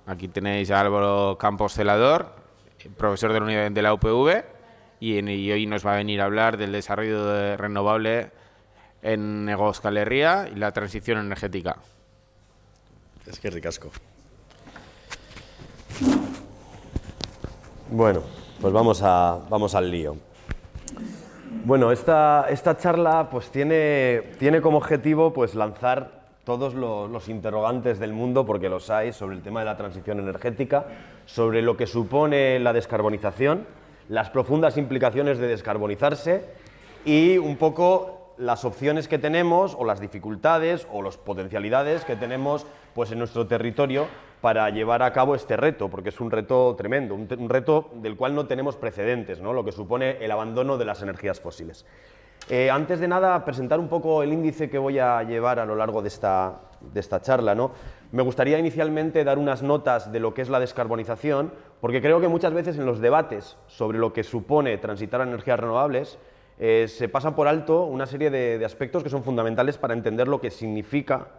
Aquí tenéis a Álvaro Campos Celador, profesor de la UPV, y hoy nos va a venir a hablar del desarrollo renovable en Hego Euskal Herria y la transición energética. Es que ricasco. Bueno, pues vamos al lío. Bueno, esta charla pues tiene como objetivo pues lanzar todos los interrogantes del mundo, porque los hay, sobre el tema de la transición energética, sobre lo que supone la descarbonización, las profundas implicaciones de descarbonizarse y un poco las opciones que tenemos, o las dificultades, o las potencialidades que tenemos pues, en nuestro territorio para llevar a cabo este reto, porque es un reto tremendo, un reto del cual no tenemos precedentes, ¿no? Lo que supone el abandono de las energías fósiles. Antes de nada, presentar un poco el índice que voy a llevar a lo largo de esta charla, ¿no? Me gustaría inicialmente dar unas notas de lo que es la descarbonización, porque creo que muchas veces en los debates sobre lo que supone transitar a energías renovables se pasan por alto una serie de aspectos que son fundamentales para entender lo que significa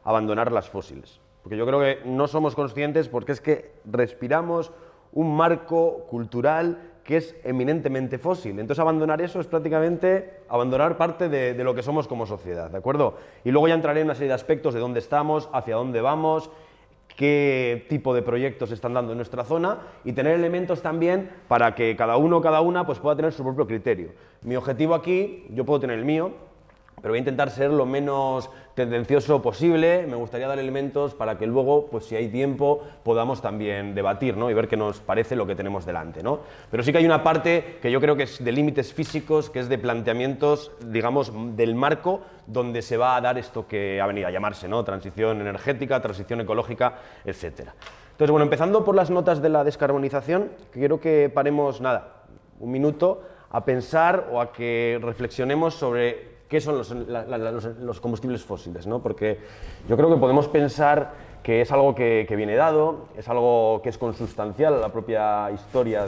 abandonar las fósiles. Porque yo creo que no somos conscientes, porque es que respiramos un marco cultural que es eminentemente fósil. Entonces abandonar eso es prácticamente abandonar parte de lo que somos como sociedad, ¿de acuerdo? Y luego ya entraré en una serie de aspectos de dónde estamos, hacia dónde vamos, qué tipo de proyectos se están dando en nuestra zona y tener elementos también para que cada uno, cada una pues pueda tener su propio criterio. Mi objetivo aquí, yo puedo tener el mío, pero voy a intentar ser lo menos tendencioso posible. Me gustaría dar elementos para que luego, pues si hay tiempo, podamos también debatir, ¿no? Y ver qué nos parece lo que tenemos delante, ¿no? Pero sí que hay una parte que yo creo que es de límites físicos, que es de planteamientos, digamos, del marco donde se va a dar esto que ha venido a llamarse, ¿no? Transición energética, transición ecológica, etcétera. Entonces, bueno, empezando por las notas de la descarbonización, quiero que paremos, nada, un minuto a pensar o a que reflexionemos sobre qué son los combustibles fósiles, ¿no? Porque yo creo que podemos pensar que es algo que viene dado, es algo que es consustancial a la propia historia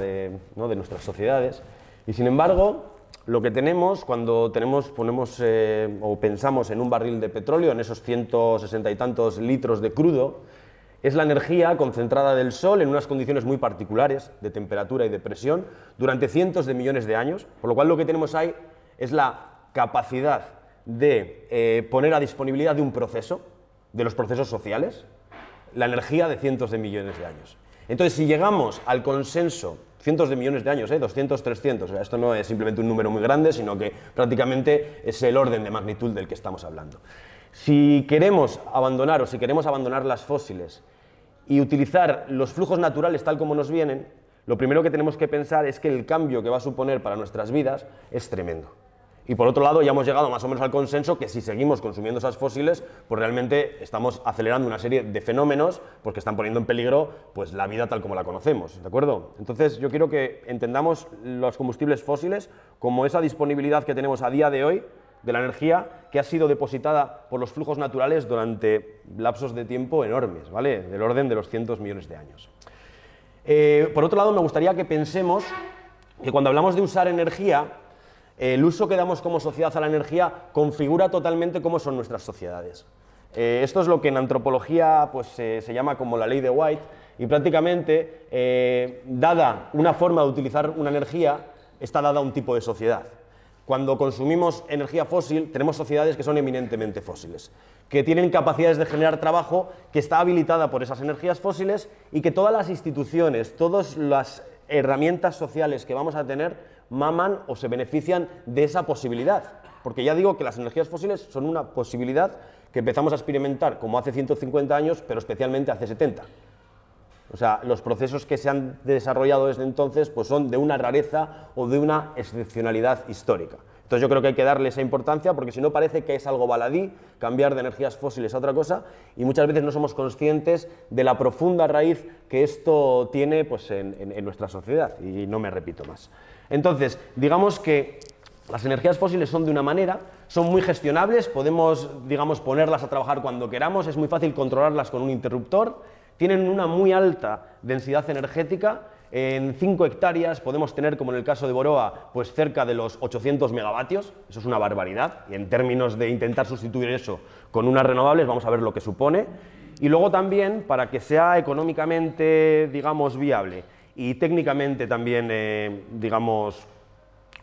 ¿no? de nuestras sociedades, y sin embargo, lo que tenemos cuando ponemos o pensamos en un barril de petróleo, en esos 160 y tantos litros de crudo, es la energía concentrada del Sol en unas condiciones muy particulares de temperatura y de presión durante cientos de millones de años, por lo cual lo que tenemos ahí es la capacidad de poner a disponibilidad de un proceso, de los procesos sociales, la energía de cientos de millones de años. Entonces, si llegamos al consenso, cientos de millones de años, 200, 300, o sea, esto no es simplemente un número muy grande, sino que prácticamente es el orden de magnitud del que estamos hablando. Si queremos abandonar las fósiles y utilizar los flujos naturales tal como nos vienen, lo primero que tenemos que pensar es que el cambio que va a suponer para nuestras vidas es tremendo. Y por otro lado, ya hemos llegado más o menos al consenso que si seguimos consumiendo esas fósiles, pues realmente estamos acelerando una serie de fenómenos porque están poniendo en peligro pues, la vida tal como la conocemos, ¿de acuerdo? Entonces yo quiero que entendamos los combustibles fósiles como esa disponibilidad que tenemos a día de hoy de la energía que ha sido depositada por los flujos naturales durante lapsos de tiempo enormes, ¿vale? Del orden de los cientos millones de años. Por otro lado, me gustaría que pensemos que cuando hablamos de usar energía, el uso que damos como sociedad a la energía configura totalmente cómo son nuestras sociedades. Esto es lo que en antropología pues, se llama como la ley de White, y prácticamente, dada una forma de utilizar una energía, está dada un tipo de sociedad. Cuando consumimos energía fósil, tenemos sociedades que son eminentemente fósiles, que tienen capacidades de generar trabajo que está habilitada por esas energías fósiles y que todas las instituciones, todas las herramientas sociales que vamos a tener maman o se benefician de esa posibilidad. Porque ya digo que las energías fósiles son una posibilidad que empezamos a experimentar como hace 150 años, pero especialmente hace 70. O sea, los procesos que se han desarrollado desde entonces pues son de una rareza o de una excepcionalidad histórica. Entonces yo creo que hay que darle esa importancia porque si no parece que es algo baladí cambiar de energías fósiles a otra cosa y muchas veces no somos conscientes de la profunda raíz que esto tiene pues, en nuestra sociedad y no me repito más. Entonces, digamos que las energías fósiles son de una manera, son muy gestionables, podemos digamos, ponerlas a trabajar cuando queramos, es muy fácil controlarlas con un interruptor, tienen una muy alta densidad energética. En 5 hectáreas podemos tener, como en el caso de Boroa, pues cerca de los 800 megavatios, eso es una barbaridad, y en términos de intentar sustituir eso con unas renovables, vamos a ver lo que supone. Y luego también, para que sea económicamente, digamos, viable y técnicamente también, digamos,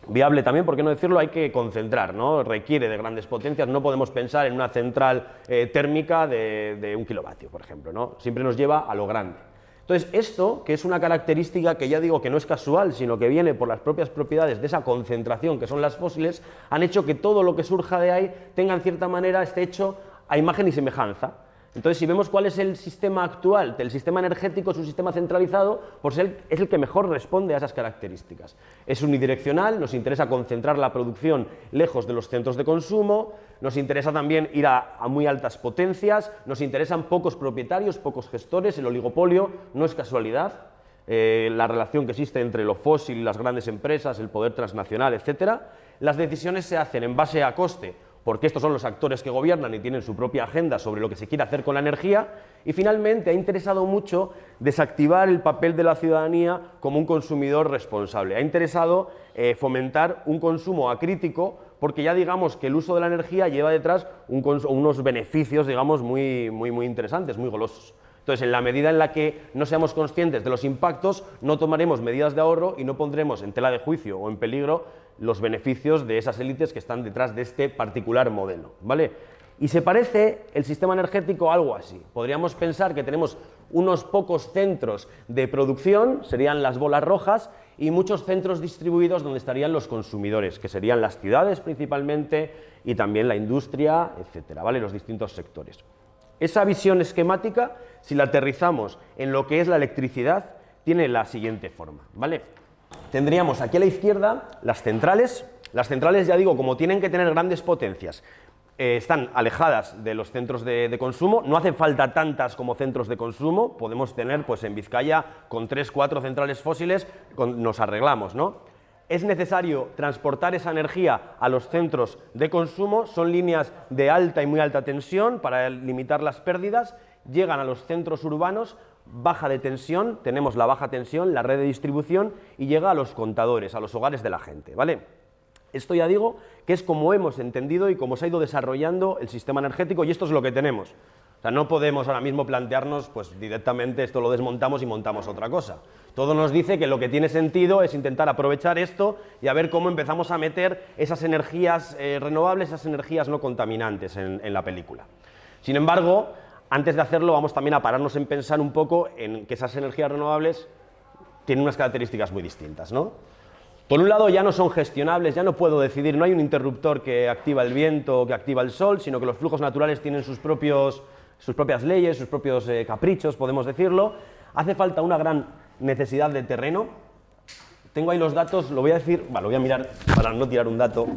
viable también, por qué no decirlo, hay que concentrar, ¿no? Requiere de grandes potencias, no podemos pensar en una central térmica de 1 kilovatio, por ejemplo, ¿no? Siempre nos lleva a lo grande. Entonces, esto, que es una característica que ya digo que no es casual, sino que viene por las propias propiedades de esa concentración que son las fósiles, han hecho que todo lo que surja de ahí tenga en cierta manera esté hecho a imagen y semejanza. Entonces, si vemos cuál es el sistema actual, el sistema energético es un sistema centralizado, pues es el que mejor responde a esas características. Es unidireccional, nos interesa concentrar la producción lejos de los centros de consumo, nos interesa también ir a muy altas potencias, nos interesan pocos propietarios, pocos gestores, el oligopolio no es casualidad, la relación que existe entre lo fósil y las grandes empresas, el poder transnacional, etc. Las decisiones se hacen en base a coste, porque estos son los actores que gobiernan y tienen su propia agenda sobre lo que se quiere hacer con la energía, y finalmente ha interesado mucho desactivar el papel de la ciudadanía como un consumidor responsable. Ha interesado fomentar un consumo acrítico, porque ya digamos que el uso de la energía lleva detrás unos beneficios, digamos, muy interesantes, muy golosos. Entonces, en la medida en la que no seamos conscientes de los impactos, no tomaremos medidas de ahorro y no pondremos en tela de juicio o en peligro los beneficios de esas élites que están detrás de este particular modelo, ¿vale? Y se parece el sistema energético a algo así. Podríamos pensar que tenemos unos pocos centros de producción, serían las bolas rojas, y muchos centros distribuidos donde estarían los consumidores, que serían las ciudades principalmente y también la industria, etcétera, ¿vale? Los distintos sectores. Esa visión esquemática, si la aterrizamos en lo que es la electricidad, tiene la siguiente forma, ¿vale? Tendríamos aquí a la izquierda las centrales. Las centrales, ya digo, como tienen que tener grandes potencias, están alejadas de los centros de consumo, no hace falta tantas como centros de consumo, podemos tener pues en Vizcaya con 3 o 4 centrales fósiles, nos arreglamos, ¿no? Es necesario transportar esa energía a los centros de consumo, son líneas de alta y muy alta tensión para limitar las pérdidas, llegan a los centros urbanos, baja de tensión, tenemos la baja tensión, la red de distribución y llega a los contadores, a los hogares de la gente, ¿vale? Esto ya digo que es como hemos entendido y cómo se ha ido desarrollando el sistema energético y esto es lo que tenemos. O sea, no podemos ahora mismo plantearnos, pues directamente esto lo desmontamos y montamos otra cosa. Todo nos dice que lo que tiene sentido es intentar aprovechar esto y a ver cómo empezamos a meter esas energías renovables, esas energías no contaminantes en la película. Sin embargo, antes de hacerlo vamos también a pararnos en pensar un poco en que esas energías renovables tienen unas características muy distintas, ¿no? Por un lado ya no son gestionables, ya no puedo decidir, no hay un interruptor que activa el viento o que activa el sol, sino que los flujos naturales tienen sus propias leyes, sus propios caprichos, podemos decirlo. Hace falta una gran necesidad de terreno. Tengo ahí los datos, lo voy a decir, lo voy a mirar para no tirar un dato,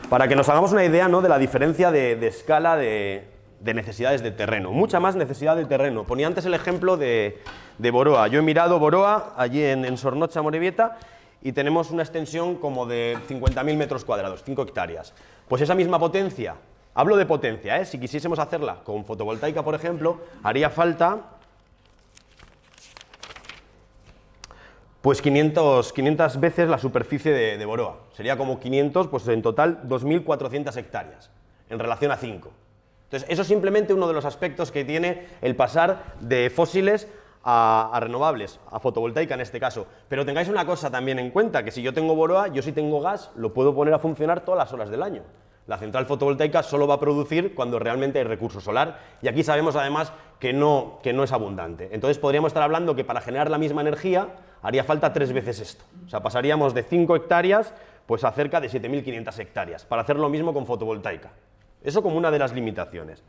para que nos hagamos una idea, ¿no?, de la diferencia de escala de necesidades de terreno. Mucha más necesidad de terreno. Ponía antes el ejemplo de Boroa. Yo he mirado Boroa, allí en Sornocha, Amorebieta, y tenemos una extensión como de 50.000 metros cuadrados, 5 hectáreas. Pues esa misma potencia, hablo de potencia, si quisiésemos hacerla con fotovoltaica, por ejemplo, haría falta pues 500 veces la superficie de Boroa. Sería como 500, pues en total 2.400 hectáreas, en relación a 5. Entonces, eso es simplemente uno de los aspectos que tiene el pasar de fósiles a renovables, a fotovoltaica en este caso. Pero tengáis una cosa también en cuenta, que si yo tengo Boroa, yo si tengo gas, lo puedo poner a funcionar todas las horas del año. La central fotovoltaica solo va a producir cuando realmente hay recurso solar y aquí sabemos además que no es abundante. Entonces podríamos estar hablando que para generar la misma energía haría falta 3 veces esto. O sea, pasaríamos de 5 hectáreas pues a cerca de 7.500 hectáreas para hacer lo mismo con fotovoltaica. Eso como una de las limitaciones.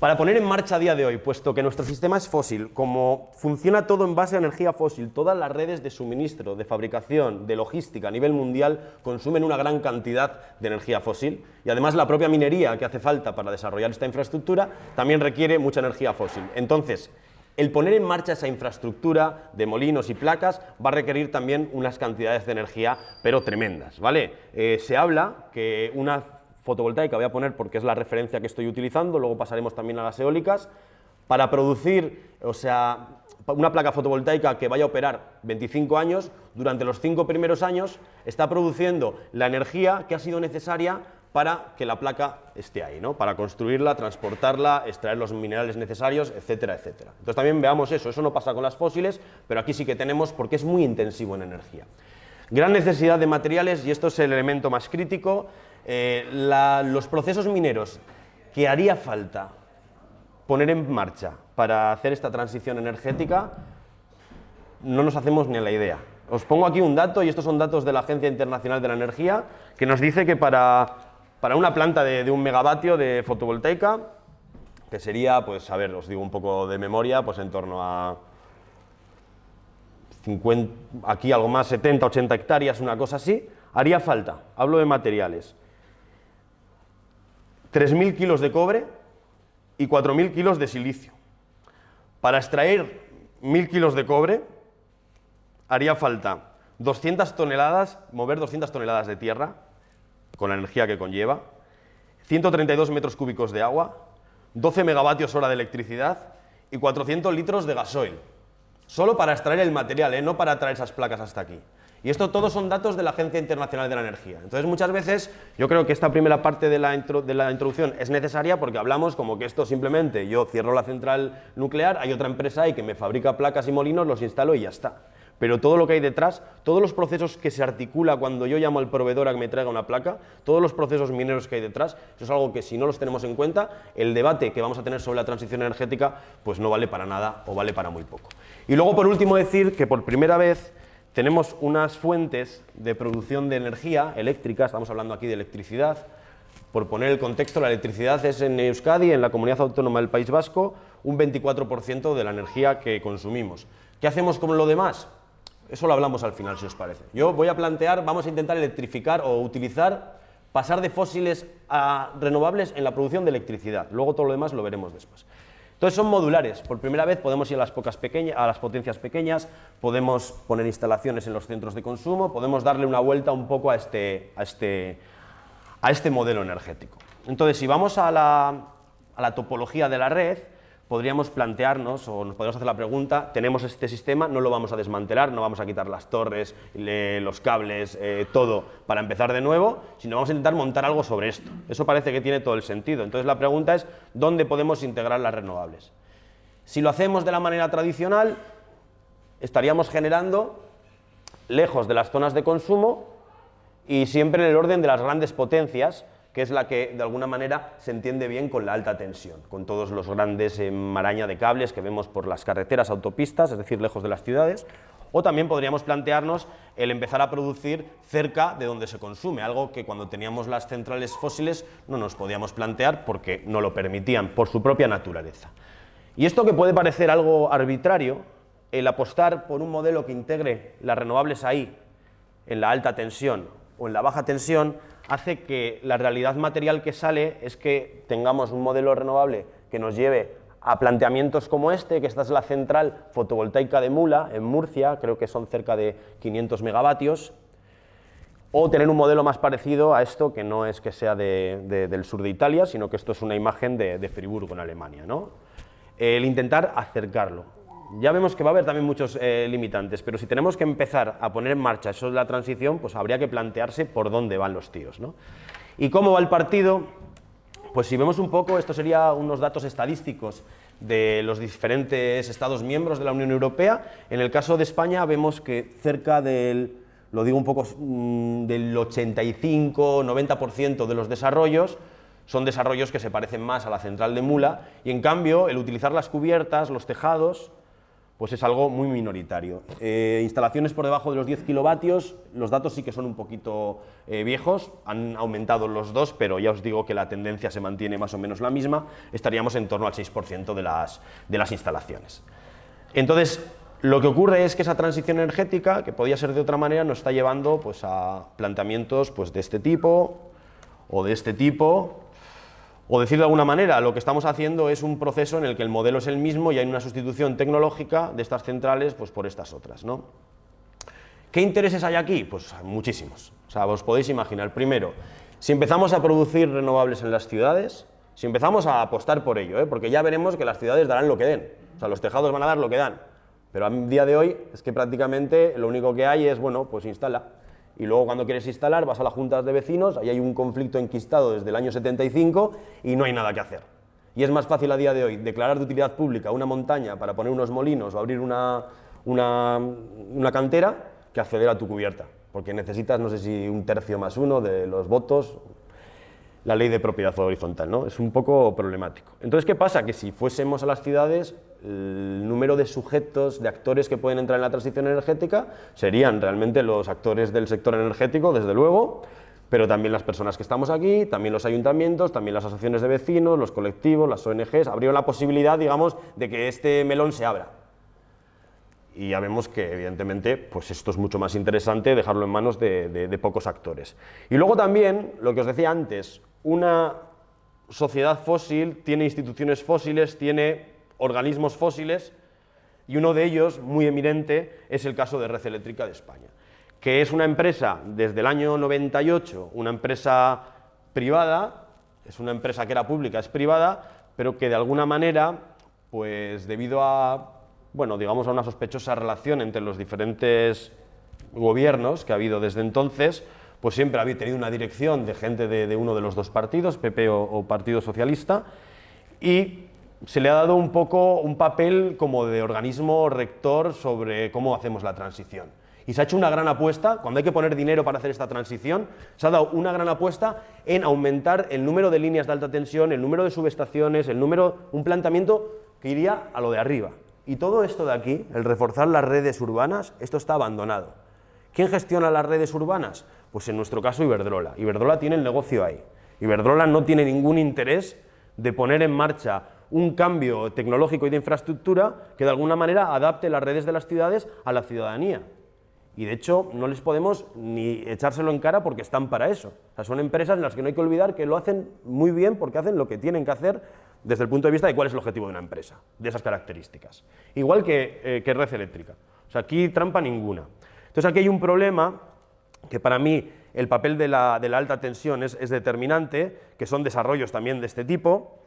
Para poner en marcha a día de hoy, puesto que nuestro sistema es fósil, como funciona todo en base a energía fósil, todas las redes de suministro, de fabricación, de logística a nivel mundial consumen una gran cantidad de energía fósil y además la propia minería que hace falta para desarrollar esta infraestructura también requiere mucha energía fósil. Entonces, el poner en marcha esa infraestructura de molinos y placas va a requerir también unas cantidades de energía, pero tremendas, ¿vale? Se habla que una fotovoltaica, voy a poner porque es la referencia que estoy utilizando, luego pasaremos también a las eólicas, para producir, o sea, una placa fotovoltaica que vaya a operar 25 años, durante los 5 primeros años está produciendo la energía que ha sido necesaria para que la placa esté ahí, ¿no? Para construirla, transportarla, extraer los minerales necesarios, etcétera, etcétera. Entonces también veamos eso no pasa con las fósiles, pero aquí sí que tenemos, porque es muy intensivo en energía. Gran necesidad de materiales, y esto es el elemento más crítico, los procesos mineros que haría falta poner en marcha para hacer esta transición energética, no nos hacemos ni a la idea. Os pongo aquí un dato, y estos son datos de la Agencia Internacional de la Energía, que nos dice que para una planta de 1 megavatio de fotovoltaica, que sería, pues a ver, os digo un poco de memoria, pues en torno a 50, aquí algo más, 70, 80 hectáreas, una cosa así, haría falta, hablo de materiales, 3.000 kilos de cobre y 4.000 kilos de silicio. Para extraer 1.000 kilos de cobre haría falta 200 toneladas, mover 200 toneladas de tierra, con la energía que conlleva, 132 metros cúbicos de agua, 12 megavatios hora de electricidad y 400 litros de gasoil. Solo para extraer el material, no para traer esas placas hasta aquí. Y esto todos son datos de la Agencia Internacional de la Energía. Entonces muchas veces yo creo que esta primera parte de la introducción es necesaria porque hablamos como que esto simplemente yo cierro la central nuclear, hay otra empresa ahí que me fabrica placas y molinos, los instalo y ya está. Pero todo lo que hay detrás, todos los procesos que se articula cuando yo llamo al proveedor a que me traiga una placa, todos los procesos mineros que hay detrás, eso es algo que si no los tenemos en cuenta, el debate que vamos a tener sobre la transición energética pues no vale para nada o vale para muy poco. Y luego por último decir que por primera vez tenemos unas fuentes de producción de energía eléctrica, estamos hablando aquí de electricidad. Por poner el contexto, la electricidad es en Euskadi, en la comunidad autónoma del País Vasco, un 24% de la energía que consumimos. ¿Qué hacemos con lo demás? Eso lo hablamos al final, si os parece. Yo voy a plantear, vamos a intentar electrificar o utilizar, pasar de fósiles a renovables en la producción de electricidad. Luego todo lo demás lo veremos después. Entonces son modulares. Por primera vez podemos ir a las potencias pequeñas, podemos poner instalaciones en los centros de consumo, podemos darle una vuelta un poco a este modelo energético. Entonces, si vamos a la topología de la red, podríamos plantearnos, o nos podríamos hacer la pregunta, tenemos este sistema, no lo vamos a desmantelar, no vamos a quitar las torres, los cables, todo para empezar de nuevo, sino vamos a intentar montar algo sobre esto. Eso parece que tiene todo el sentido. Entonces la pregunta es, ¿dónde podemos integrar las renovables? Si lo hacemos de la manera tradicional, estaríamos generando lejos de las zonas de consumo y siempre en el orden de las grandes potencias, que es la que de alguna manera se entiende bien con la alta tensión, con todos los grandes maraña de cables que vemos por las carreteras, autopistas, es decir, lejos de las ciudades. O también podríamos plantearnos el empezar a producir cerca de donde se consume, algo que cuando teníamos las centrales fósiles no nos podíamos plantear porque no lo permitían por su propia naturaleza. Y esto que puede parecer algo arbitrario, el apostar por un modelo que integre las renovables ahí, en la alta tensión o en la baja tensión, hace que la realidad material que sale es que tengamos un modelo renovable que nos lleve a planteamientos como este, que esta es la central fotovoltaica de Mula, en Murcia, creo que son cerca de 500 megavatios, o tener un modelo más parecido a esto, que no es que sea del sur de Italia, sino que esto es una imagen de Friburgo, en Alemania, ¿no? El intentar acercarlo. Ya vemos que va a haber también muchos limitantes, pero si tenemos que empezar a poner en marcha eso de la transición, pues habría que plantearse por dónde van los tiros, ¿no? ¿Y cómo va el partido? Pues si vemos un poco, esto sería unos datos estadísticos de los diferentes Estados miembros de la Unión Europea. En el caso de España vemos que cerca del, lo digo un poco, del 85-90% de los desarrollos son desarrollos que se parecen más a la central de Mula, y en cambio el utilizar las cubiertas, los tejados, pues es algo muy minoritario. Instalaciones por debajo de los 10 kilovatios, los datos sí que son un poquito viejos, han aumentado los dos, pero ya os digo que la tendencia se mantiene más o menos la misma, estaríamos en torno al 6% de las instalaciones. Entonces, lo que ocurre es que esa transición energética, que podía ser de otra manera, nos está llevando pues, a planteamientos pues, de este tipo, o de este tipo. O decir de alguna manera, lo que estamos haciendo es un proceso en el que el modelo es el mismo y hay una sustitución tecnológica de estas centrales pues, por estas otras, ¿no? ¿Qué intereses hay aquí? Pues muchísimos. O sea, os podéis imaginar. Primero, si empezamos a producir renovables en las ciudades, si empezamos a apostar por ello, porque ya veremos que las ciudades darán lo que den. O sea, los tejados van a dar lo que dan. Pero a día de hoy es que prácticamente lo único que hay es, bueno, pues instala. y luego cuando quieres instalar vas a las juntas de vecinos, ahí hay un conflicto enquistado desde el año 75 y no hay nada que hacer. Y es más fácil a día de hoy declarar de utilidad pública una montaña para poner unos molinos o abrir una cantera que acceder a tu cubierta, porque necesitas, no sé si 1/3+1 de los votos, la ley de propiedad horizontal, ¿no? Es un poco problemático. Entonces, ¿qué pasa? Que si fuésemos a las ciudades, el número de sujetos, de actores que pueden entrar en la transición energética serían realmente los actores del sector energético, desde luego, pero también las personas que estamos aquí, también los ayuntamientos, también las asociaciones de vecinos, los colectivos, las ONGs, habría la posibilidad, digamos, de que este melón se abra. Y ya vemos que, evidentemente, pues esto es mucho más interesante dejarlo en manos de pocos actores. Y luego también, lo que os decía antes, una sociedad fósil tiene instituciones fósiles, tiene organismos fósiles, y uno de ellos, muy eminente, es el caso de Red Eléctrica de España, que es una empresa, desde el año 98, una empresa privada, es una empresa que era pública, es privada, pero que de alguna manera, pues debido a, bueno, digamos a una sospechosa relación entre los diferentes gobiernos que ha habido desde entonces, pues siempre había tenido una dirección de gente de uno de los dos partidos, PP o Partido Socialista, y se le ha dado un poco un papel como de organismo rector sobre cómo hacemos la transición. Y se ha hecho una gran apuesta, cuando hay que poner dinero para hacer esta transición, se ha dado una gran apuesta en aumentar el número de líneas de alta tensión, el número de subestaciones, un planteamiento que iría a lo de arriba. Y todo esto de aquí, el reforzar las redes urbanas, esto está abandonado. ¿Quién gestiona las redes urbanas? Pues en nuestro caso Iberdrola. Iberdrola tiene el negocio ahí. Iberdrola no tiene ningún interés de poner en marcha un cambio tecnológico y de infraestructura que de alguna manera adapte las redes de las ciudades a la ciudadanía. Y de hecho no les podemos ni echárselo en cara porque están para eso. O sea, son empresas en las que no hay que olvidar que lo hacen muy bien porque hacen lo que tienen que hacer desde el punto de vista de cuál es el objetivo de una empresa, de esas características. Igual que Red Eléctrica. O sea, aquí trampa ninguna. Entonces aquí hay un problema que para mí el papel de la alta tensión es determinante, que son desarrollos también de este tipo,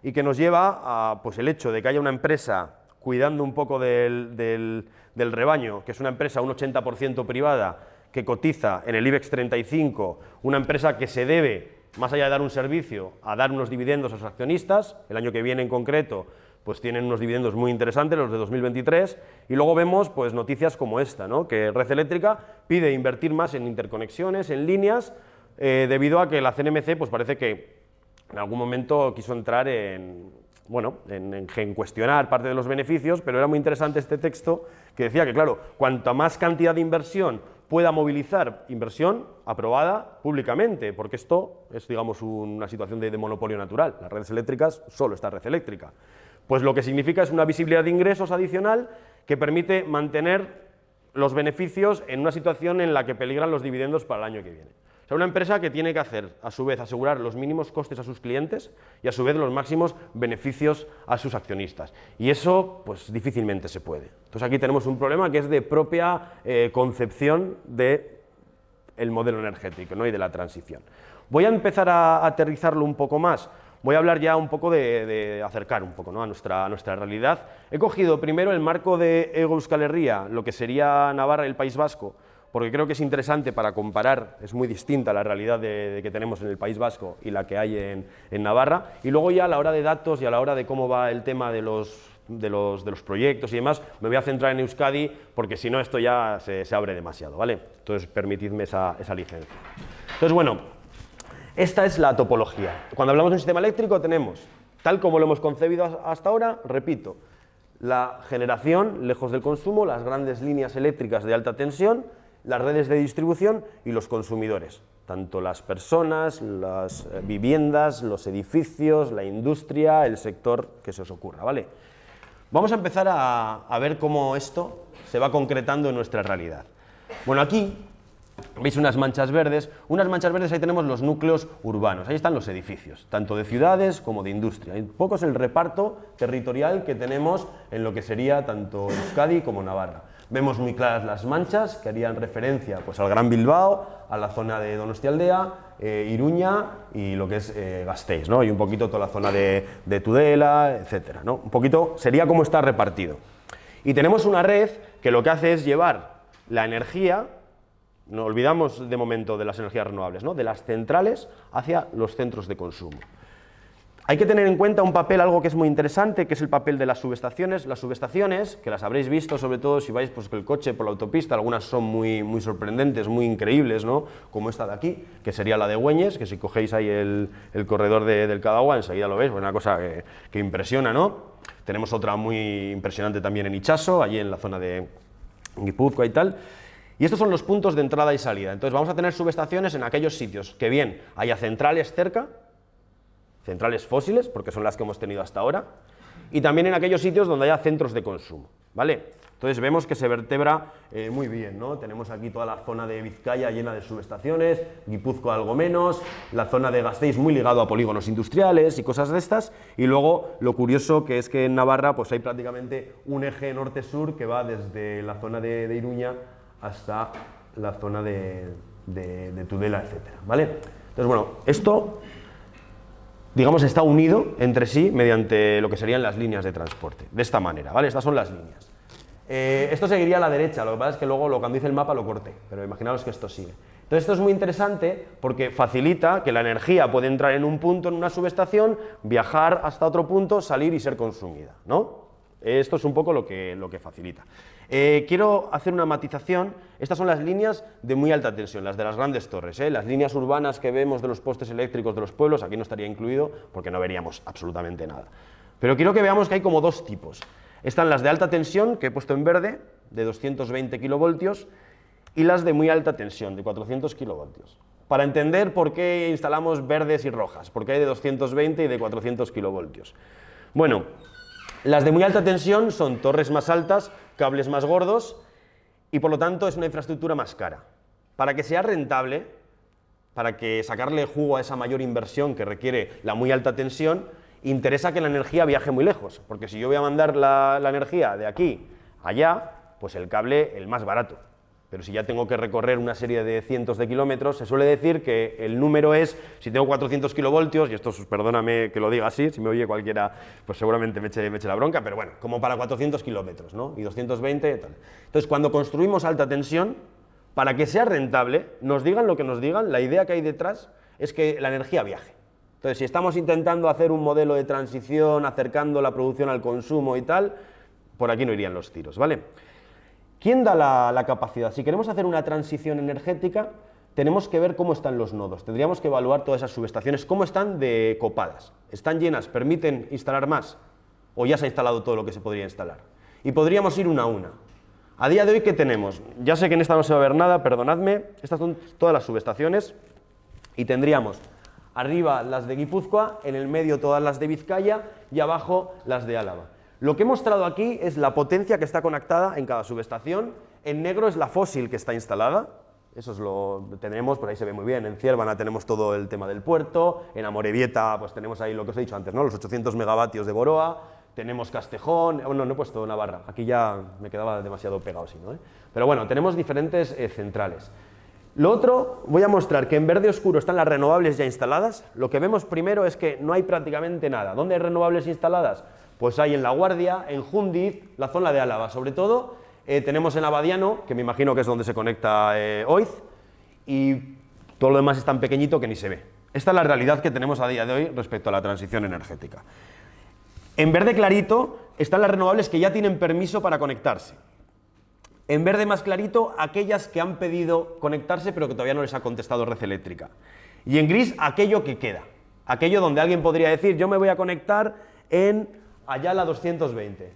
y que nos lleva a pues, el hecho de que haya una empresa cuidando un poco del rebaño, que es una empresa un 80% privada, que cotiza en el IBEX 35, una empresa que se debe, más allá de dar un servicio, a dar unos dividendos a sus accionistas. El año que viene en concreto pues tienen unos dividendos muy interesantes, los de 2023, y luego vemos pues, noticias como esta, ¿no? Que Red Eléctrica pide invertir más en interconexiones, en líneas, debido a que la CNMC pues, parece que en algún momento quiso entrar en cuestionar parte de los beneficios, pero era muy interesante este texto que decía que, claro, cuanta más cantidad de inversión pueda movilizar, inversión aprobada públicamente, porque esto es, digamos, una situación de monopolio natural. Las redes eléctricas, solo está Red Eléctrica. Pues lo que significa es una visibilidad de ingresos adicional que permite mantener los beneficios en una situación en la que peligran los dividendos para el año que viene. O sea, una empresa que tiene que hacer, a su vez, asegurar los mínimos costes a sus clientes y, a su vez, los máximos beneficios a sus accionistas. Y eso, pues, difícilmente se puede. Entonces, aquí tenemos un problema que es de propia concepción del modelo energético, ¿no? Y de la transición. Voy a empezar a aterrizarlo un poco más. Voy a hablar ya un poco de acercar un poco, ¿no? a nuestra realidad. He cogido primero el marco de Hego Euskal Herria, lo que sería Navarra y el País Vasco, porque creo que es interesante para comparar, es muy distinta la realidad que tenemos en el País Vasco y la que hay en Navarra, y luego ya a la hora de datos y a la hora de cómo va el tema de los proyectos y demás, me voy a centrar en Euskadi, porque si no esto ya se abre demasiado, ¿vale? Entonces permitidme esa licencia. Entonces, bueno, esta es la topología. Cuando hablamos de un sistema eléctrico tenemos, tal como lo hemos concebido hasta ahora, repito, la generación, lejos del consumo, las grandes líneas eléctricas de alta tensión, las redes de distribución y los consumidores, tanto las personas, las viviendas, los edificios, la industria, el sector que se os ocurra, ¿vale? Vamos a empezar a ver cómo esto se va concretando en nuestra realidad. Bueno, aquí veis unas manchas verdes, ahí tenemos los núcleos urbanos, ahí están los edificios, tanto de ciudades como de industria. Un poco es el reparto territorial que tenemos en lo que sería tanto Euskadi como Navarra. Vemos muy claras las manchas que harían referencia pues, al Gran Bilbao, a la zona de Donostialdea, Iruña y lo que es Gasteiz, ¿no? Y un poquito toda la zona de Tudela, etcétera, ¿no? Un poquito sería cómo está repartido. Y tenemos una red que lo que hace es llevar la energía Nos olvidamos de momento de las energías renovables, ¿no? De las centrales hacia los centros de consumo. Hay que tener en cuenta un papel, algo que es muy interesante, que es el papel de las subestaciones. Las subestaciones, que las habréis visto, sobre todo si vais pues, con el coche por la autopista, algunas son muy sorprendentes, muy increíbles, ¿no? Como esta de aquí, que sería la de Güeñes, que si cogéis ahí el corredor del Cadagua, enseguida lo veis, pues una cosa que impresiona, ¿no? Tenemos otra muy impresionante también en Itxaso, allí en la zona de Guipúzcoa y tal. Y estos son los puntos de entrada y salida. Entonces vamos a tener subestaciones en aquellos sitios que bien haya centrales cerca, centrales fósiles, porque son las que hemos tenido hasta ahora, y también en aquellos sitios donde haya centros de consumo, ¿vale? Entonces vemos que se vertebra muy bien, ¿no? Tenemos aquí toda la zona de Vizcaya llena de subestaciones, Guipúzcoa algo menos, la zona de Gasteiz muy ligado a polígonos industriales y cosas de estas, y luego lo curioso que es que en Navarra pues hay prácticamente un eje norte-sur que va desde la zona de Iruña hasta la zona de Tudela, etcétera, ¿vale? Entonces, bueno, esto, digamos, está unido entre sí mediante lo que serían las líneas de transporte, de esta manera, ¿vale? Estas son las líneas. Esto seguiría a la derecha, lo que pasa es que luego cuando hice el mapa lo corté, pero imaginaos que esto sigue. Entonces esto es muy interesante porque facilita que la energía puede entrar en un punto, en una subestación, viajar hasta otro punto, salir y ser consumida, ¿no? Esto es un poco lo que facilita. Quiero hacer una matización. Estas son las líneas de muy alta tensión, las de las grandes torres, las líneas urbanas que vemos de los postes eléctricos de los pueblos, aquí no estaría incluido porque no veríamos absolutamente nada. Pero quiero que veamos que hay como dos tipos. Están las de alta tensión, que he puesto en verde, de 220 kilovoltios, y las de muy alta tensión, de 400 kilovoltios. Para entender por qué instalamos verdes y rojas, porque hay de 220 y de 400 kilovoltios. Bueno, las de muy alta tensión son torres más altas, cables más gordos y por lo tanto es una infraestructura más cara. Para que sea rentable, para que sacarle jugo a esa mayor inversión que requiere la muy alta tensión, interesa que la energía viaje muy lejos, porque si yo voy a mandar la energía de aquí a allá, pues el cable el más barato. Pero si ya tengo que recorrer una serie de cientos de kilómetros, se suele decir que el número es, si tengo 400 kilovoltios, y esto perdóname que lo diga así, si me oye cualquiera, pues seguramente me eche la bronca, pero bueno, como para 400 kilómetros, ¿no? Y 220, tal. Entonces, cuando construimos alta tensión, para que sea rentable, nos digan lo que nos digan, la idea que hay detrás es que la energía viaje. Entonces, si estamos intentando hacer un modelo de transición, acercando la producción al consumo y tal, por aquí no irían los tiros, ¿vale? ¿Quién da la capacidad? Si queremos hacer una transición energética, tenemos que ver cómo están los nodos. Tendríamos que evaluar todas esas subestaciones, cómo están de copadas. ¿Están llenas? ¿Permiten instalar más? ¿O ya se ha instalado todo lo que se podría instalar? Y podríamos ir una a una. A día de hoy, ¿qué tenemos? Ya sé que en esta no se va a ver nada, perdonadme. Estas son todas las subestaciones. Y tendríamos arriba las de Guipúzcoa, en el medio todas las de Vizcaya y abajo las de Álava. Lo que he mostrado aquí es la potencia que está conectada en cada subestación. En negro es la fósil que está instalada. Eso es lo tenemos, por ahí se ve muy bien. En Ciervana tenemos todo el tema del puerto. En Amorebieta pues tenemos ahí lo que os he dicho antes, ¿no? Los 800 megavatios de Boroa. Tenemos Castejón. Bueno, no he puesto Navarra. Aquí ya me quedaba demasiado pegado, si no, Pero bueno, tenemos diferentes centrales. Lo otro, voy a mostrar que en verde oscuro están las renovables ya instaladas. Lo que vemos primero es que no hay prácticamente nada. ¿Dónde hay renovables instaladas? Pues hay en La Guardia, en Jundiz, la zona de Álava, sobre todo. Tenemos en Abadiano, que me imagino que es donde se conecta Oiz, y todo lo demás es tan pequeñito que ni se ve. Esta es la realidad que tenemos a día de hoy respecto a la transición energética. En verde clarito están las renovables que ya tienen permiso para conectarse. En verde más clarito, aquellas que han pedido conectarse pero que todavía no les ha contestado Red Eléctrica. Y en gris, aquello que queda. Aquello donde alguien podría decir, yo me voy a conectar en Ayala 220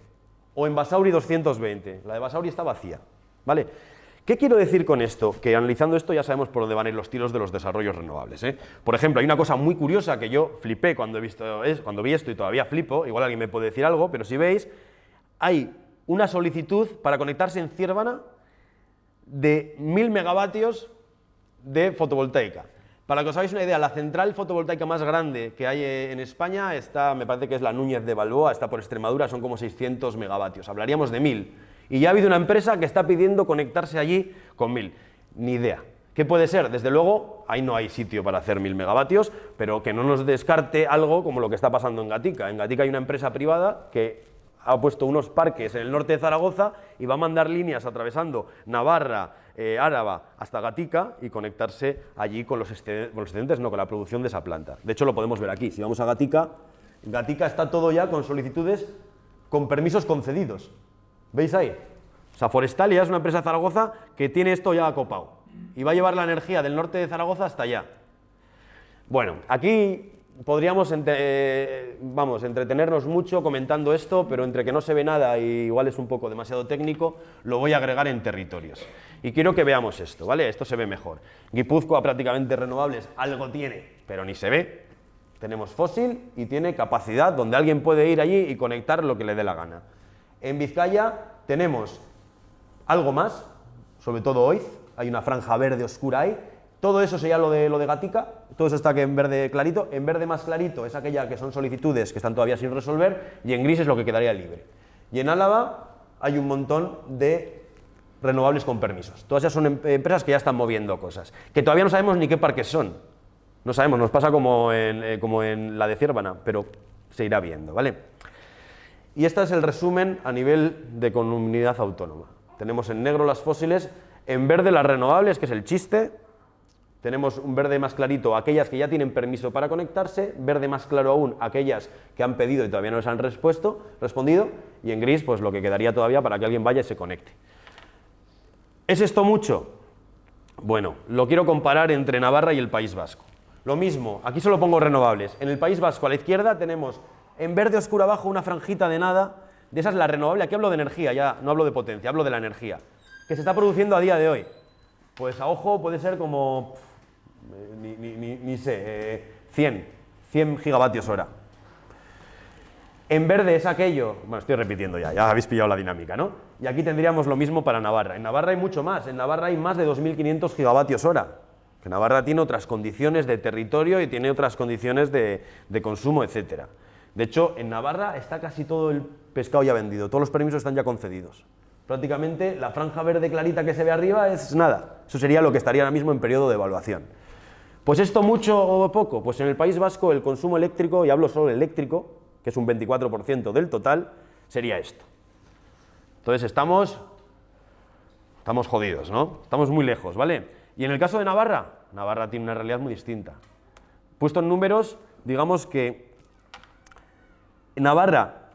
o en Basauri 220. La de Basauri está vacía, ¿vale? ¿Qué quiero decir con esto? Que analizando esto ya sabemos por dónde van a ir los tiros de los desarrollos renovables, Por ejemplo, hay una cosa muy curiosa que yo flipé cuando vi esto y todavía flipo, igual alguien me puede decir algo, pero si veis, hay una solicitud para conectarse en Ciervana de 1000 megavatios de fotovoltaica. Para que os hagáis una idea, la central fotovoltaica más grande que hay en España está, me parece que es la Núñez de Balboa, está por Extremadura, son como 600 megavatios, hablaríamos de 1000. Y ya ha habido una empresa que está pidiendo conectarse allí con 1000. Ni idea. ¿Qué puede ser? Desde luego, ahí no hay sitio para hacer 1000 megavatios, pero que no nos descarte algo como lo que está pasando en Gatica. En Gatica hay una empresa privada que ha puesto unos parques en el norte de Zaragoza y va a mandar líneas atravesando Navarra, Áraba hasta Gatica y conectarse allí con los excedentes, no, con la producción de esa planta. De hecho, lo podemos ver aquí. Si vamos a Gatica, Gatica está todo ya con solicitudes con permisos concedidos. ¿Veis ahí? O sea, Forestalia es una empresa de Zaragoza que tiene esto ya acopado y va a llevar la energía del norte de Zaragoza hasta allá. Bueno, aquí podríamos entretenernos mucho comentando esto, pero entre que no se ve nada y igual es un poco demasiado técnico, lo voy a agregar en territorios. Y quiero que veamos esto, ¿vale? Esto se ve mejor. Guipúzcoa prácticamente renovables, algo tiene, pero ni se ve. Tenemos fósil y tiene capacidad donde alguien puede ir allí y conectar lo que le dé la gana. En Vizcaya tenemos algo más, sobre todo Oiz, hay una franja verde oscura ahí. Todo eso sería lo de Gatica, todo eso está aquí en verde clarito. En verde más clarito es aquella que son solicitudes que están todavía sin resolver y en gris es lo que quedaría libre. Y en Álava hay un montón de renovables con permisos. Todas esas son empresas que ya están moviendo cosas, que todavía no sabemos ni qué parques son. No sabemos, nos pasa como en la de Ciervana, pero se irá viendo, ¿vale? Y este es el resumen a nivel de comunidad autónoma. Tenemos en negro las fósiles, en verde las renovables, que es el chiste. Tenemos un verde más clarito, aquellas que ya tienen permiso para conectarse, verde más claro aún, aquellas que han pedido y todavía no les han respondido, y en gris, pues lo que quedaría todavía para que alguien vaya y se conecte. ¿Es esto mucho? Bueno, lo quiero comparar entre Navarra y el País Vasco. Lo mismo, aquí solo pongo renovables. En el País Vasco a la izquierda tenemos en verde oscuro abajo una franjita de nada, de esas la renovable, aquí hablo de energía, ya no hablo de potencia, hablo de la energía, que se está produciendo a día de hoy. Pues a ojo puede ser como, ni sé, 100 gigavatios hora. En verde es aquello, bueno, estoy repitiendo ya habéis pillado la dinámica, ¿no? Y aquí tendríamos lo mismo para Navarra. En Navarra hay mucho más, en Navarra hay más de 2.500 gigavatios hora. Que Navarra tiene otras condiciones de territorio y tiene otras condiciones de consumo, etc. De hecho, en Navarra está casi todo el pescado ya vendido, todos los permisos están ya concedidos. Prácticamente la franja verde clarita que se ve arriba es nada. Eso sería lo que estaría ahora mismo en periodo de evaluación. Pues esto mucho o poco, pues en el País Vasco el consumo eléctrico, y hablo solo eléctrico, que es un 24% del total, sería esto. Entonces estamos jodidos, ¿no? Estamos muy lejos, ¿vale? Y en el caso de Navarra, Navarra tiene una realidad muy distinta. Puesto en números, digamos que Navarra,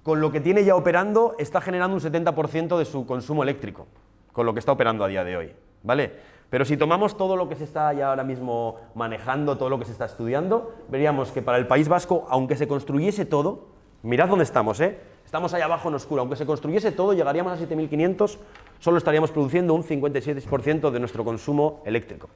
con lo que tiene ya operando, está generando un 70% de su consumo eléctrico, con lo que está operando a día de hoy, ¿vale? Pero si tomamos todo lo que se está ya ahora mismo manejando, todo lo que se está estudiando, veríamos que para el País Vasco, aunque se construyese todo, mirad dónde estamos, estamos ahí abajo en oscuro, aunque se construyese todo, llegaríamos a 7.500, solo estaríamos produciendo un 57% de nuestro consumo eléctrico.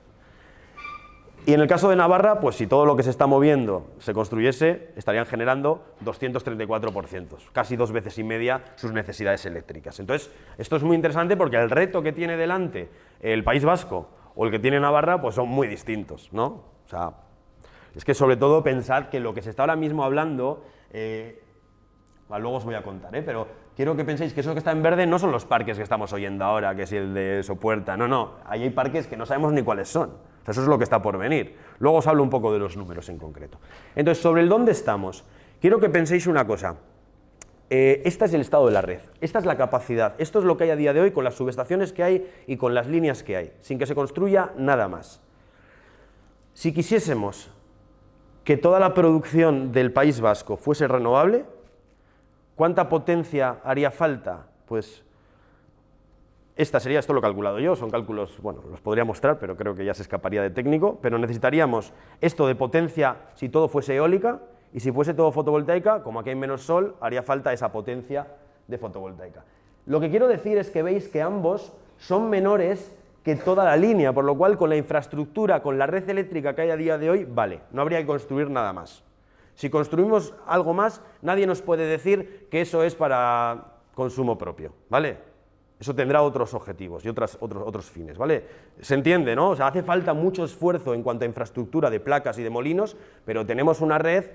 Y en el caso de Navarra, pues si todo lo que se está moviendo se construyese, estarían generando 234%, casi 2 veces y media sus necesidades eléctricas. Entonces, esto es muy interesante porque el reto que tiene delante el País Vasco o el que tiene Navarra, pues son muy distintos, ¿no? O sea, es que sobre todo pensad que lo que se está ahora mismo hablando, luego os voy a contar, pero quiero que penséis que eso que está en verde no son los parques que estamos oyendo ahora, que es el de Sopuerta, no, ahí hay parques que no sabemos ni cuáles son. O sea, eso es lo que está por venir. Luego os hablo un poco de los números en concreto. Entonces, sobre el dónde estamos, quiero que penséis una cosa. Este es el estado de la red, esta es la capacidad, esto es lo que hay a día de hoy con las subestaciones que hay y con las líneas que hay, sin que se construya nada más. Si quisiésemos que toda la producción del País Vasco fuese renovable, ¿cuánta potencia haría falta? Pues esto lo he calculado yo, son cálculos, bueno, los podría mostrar, pero creo que ya se escaparía de técnico, pero necesitaríamos esto de potencia si todo fuese eólica, y si fuese todo fotovoltaica, como aquí hay menos sol, haría falta esa potencia de fotovoltaica. Lo que quiero decir es que veis que ambos son menores que toda la línea, por lo cual con la infraestructura, con la red eléctrica que hay a día de hoy, vale, no habría que construir nada más. Si construimos algo más, nadie nos puede decir que eso es para consumo propio, ¿vale? Eso tendrá otros objetivos y otros fines, ¿vale? Se entiende, ¿no? O sea, hace falta mucho esfuerzo en cuanto a infraestructura de placas y de molinos, pero tenemos una red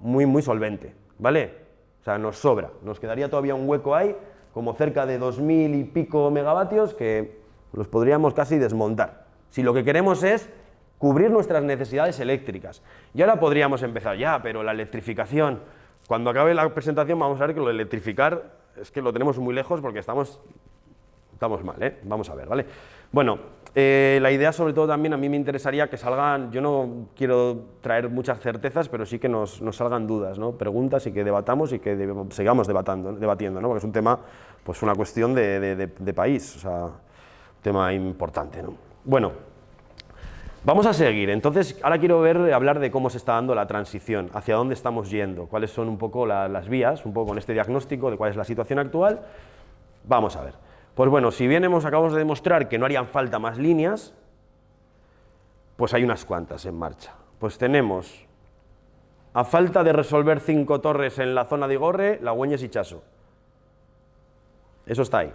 muy solvente, ¿vale? O sea, nos sobra, nos quedaría todavía un hueco ahí, como cerca de 2.000 y pico megavatios, que los podríamos casi desmontar. Si lo que queremos es cubrir nuestras necesidades eléctricas. Y ahora podríamos empezar, pero la electrificación, cuando acabe la presentación vamos a ver que lo de electrificar es que lo tenemos muy lejos porque estamos Estamos mal, ¿eh? Vamos a ver, ¿vale? Bueno, la idea sobre todo también a mí me interesaría que salgan, yo no quiero traer muchas certezas, pero sí que nos salgan dudas, ¿no? Preguntas y que debatamos y que sigamos debatiendo, ¿no? Porque es un tema, pues una cuestión de país, o sea, un tema importante, ¿no? Bueno, vamos a seguir. Entonces, ahora quiero hablar de cómo se está dando la transición, hacia dónde estamos yendo, cuáles son un poco las vías, un poco con este diagnóstico de cuál es la situación actual. Vamos a ver. Pues bueno, si bien acabamos de demostrar que no harían falta más líneas, pues hay unas cuantas en marcha. Pues tenemos, a falta de resolver 5 torres en la zona de Igorre, Lagüeñes y Chaso. Eso está ahí.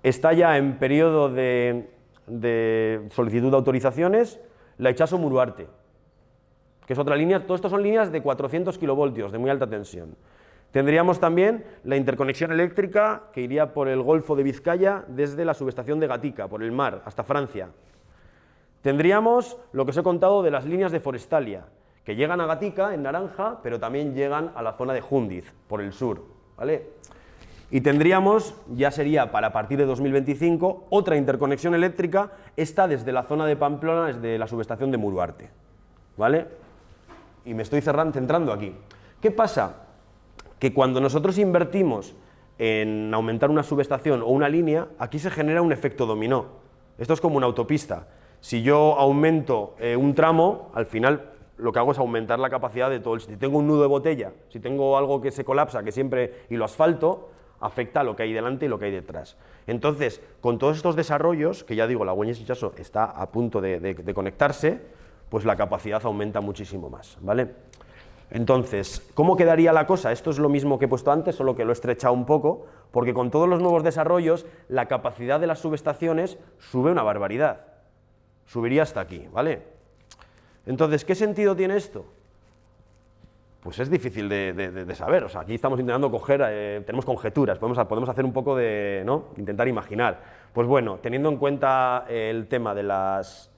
Está ya en periodo de solicitud de autorizaciones la Itxaso-Muruarte, que es otra línea. Todo esto son líneas de 400 kilovoltios, de muy alta tensión. Tendríamos también la interconexión eléctrica que iría por el Golfo de Vizcaya desde la subestación de Gatica, por el mar, hasta Francia. Tendríamos lo que os he contado de las líneas de Forestalia, que llegan a Gatica, en naranja, pero también llegan a la zona de Júndiz, por el sur, ¿vale? Y tendríamos, ya sería para partir de 2025, otra interconexión eléctrica, esta desde la zona de Pamplona, desde la subestación de Muruarte, ¿vale? Y me estoy centrando aquí. ¿Qué pasa? Que cuando nosotros invertimos en aumentar una subestación o una línea, aquí se genera un efecto dominó. Esto es como una autopista. Si yo aumento un tramo, al final lo que hago es aumentar la capacidad de todo. Si tengo un nudo de botella, si tengo algo que se colapsa, y lo asfalto, afecta a lo que hay delante y lo que hay detrás. Entonces, con todos estos desarrollos, que ya digo, Lagüeñes y Chaso está a punto de conectarse, pues la capacidad aumenta muchísimo más, ¿vale? Entonces, ¿cómo quedaría la cosa? Esto es lo mismo que he puesto antes, solo que lo he estrechado un poco, porque con todos los nuevos desarrollos, la capacidad de las subestaciones sube una barbaridad. Subiría hasta aquí, ¿vale? Entonces, ¿qué sentido tiene esto? Pues es difícil de saber. O sea, aquí estamos intentando tenemos conjeturas, podemos hacer un poco ¿no? Intentar imaginar. Pues bueno, teniendo en cuenta el tema de las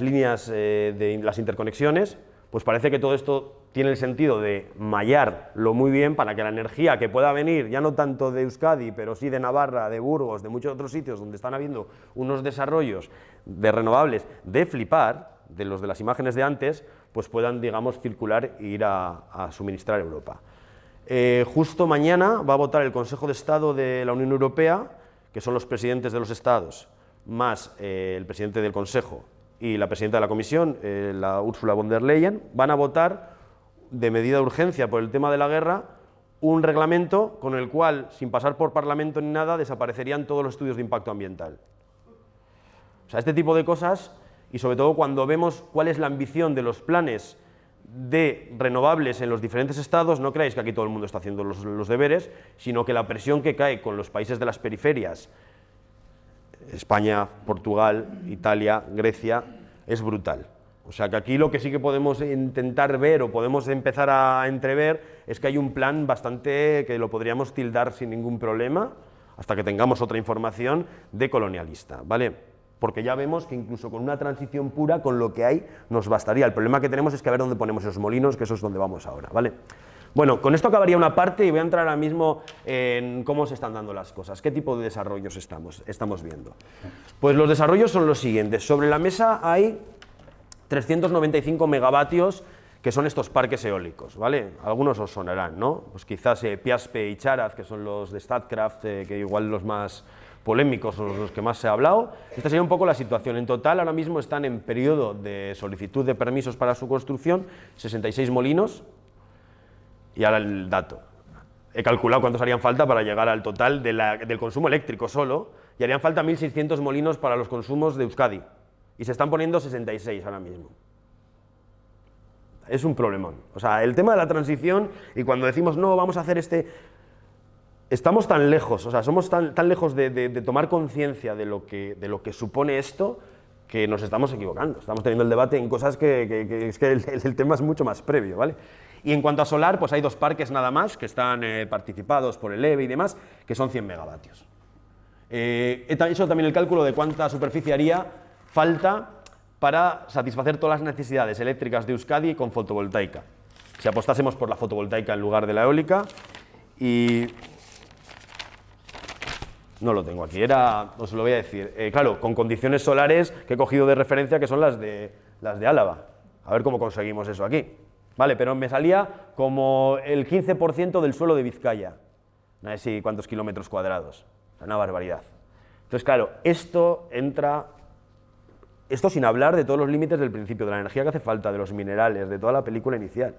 líneas, de las interconexiones, pues parece que todo esto tiene el sentido de mallarlo muy bien para que la energía que pueda venir, ya no tanto de Euskadi, pero sí de Navarra, de Burgos, de muchos otros sitios donde están habiendo unos desarrollos de renovables de flipar, de los de las imágenes de antes, pues puedan, digamos, circular e ir a suministrar a Europa. Justo mañana va a votar el Consejo de Estado de la Unión Europea, que son los presidentes de los estados, más el presidente del Consejo y la presidenta de la Comisión, la Ursula von der Leyen, van a votar de medida de urgencia por el tema de la guerra un reglamento con el cual, sin pasar por Parlamento ni nada, desaparecerían todos los estudios de impacto ambiental. O sea, este tipo de cosas, y sobre todo cuando vemos cuál es la ambición de los planes de renovables en los diferentes estados, no creáis que aquí todo el mundo está haciendo los deberes, sino que la presión que cae con los países de las periferias, España, Portugal, Italia, Grecia, es brutal. O sea que aquí lo que sí que podemos intentar ver o podemos empezar a entrever es que hay un plan bastante que lo podríamos tildar sin ningún problema, hasta que tengamos otra información, de colonialista, ¿vale? Porque ya vemos que incluso con una transición pura, con lo que hay, nos bastaría. El problema que tenemos es que a ver dónde ponemos esos molinos, que eso es donde vamos ahora, ¿vale? Bueno, con esto acabaría una parte y voy a entrar ahora mismo en cómo se están dando las cosas, qué tipo de desarrollos estamos viendo. Pues los desarrollos son los siguientes. Sobre la mesa hay 395 megavatios, que son estos parques eólicos, ¿vale? Algunos os sonarán, ¿no? Pues quizás Piaspe y Charaz, que son los de Statkraft, que igual los más polémicos o los que más se ha hablado. Esta sería un poco la situación. En total, ahora mismo están en periodo de solicitud de permisos para su construcción 66 molinos. Y ahora el dato. He calculado cuántos harían falta para llegar al total del consumo eléctrico solo, y harían falta 1.600 molinos para los consumos de Euskadi. Y se están poniendo 66 ahora mismo. Es un problemón. O sea, el tema de la transición, y cuando decimos, no, vamos a hacer estamos tan lejos, o sea, somos tan lejos de tomar conciencia de lo que supone esto, que nos estamos equivocando. Estamos teniendo el debate en cosas que es que el tema es mucho más previo, ¿vale? Y en cuanto a solar, pues hay 2 parques nada más, que están participados por el EVE y demás, que son 100 megavatios. He hecho también el cálculo de cuánta superficie haría falta para satisfacer todas las necesidades eléctricas de Euskadi con fotovoltaica. Si apostásemos por la fotovoltaica en lugar de la eólica, y No lo tengo aquí, os lo voy a decir. Claro, con condiciones solares que he cogido de referencia, que son las de Álava. A ver cómo conseguimos eso aquí. Vale, pero me salía como el 15% del suelo de Vizcaya. No sé si cuántos kilómetros cuadrados. Una barbaridad. Entonces, claro, esto sin hablar de todos los límites del principio, de la energía que hace falta, de los minerales, de toda la película inicial.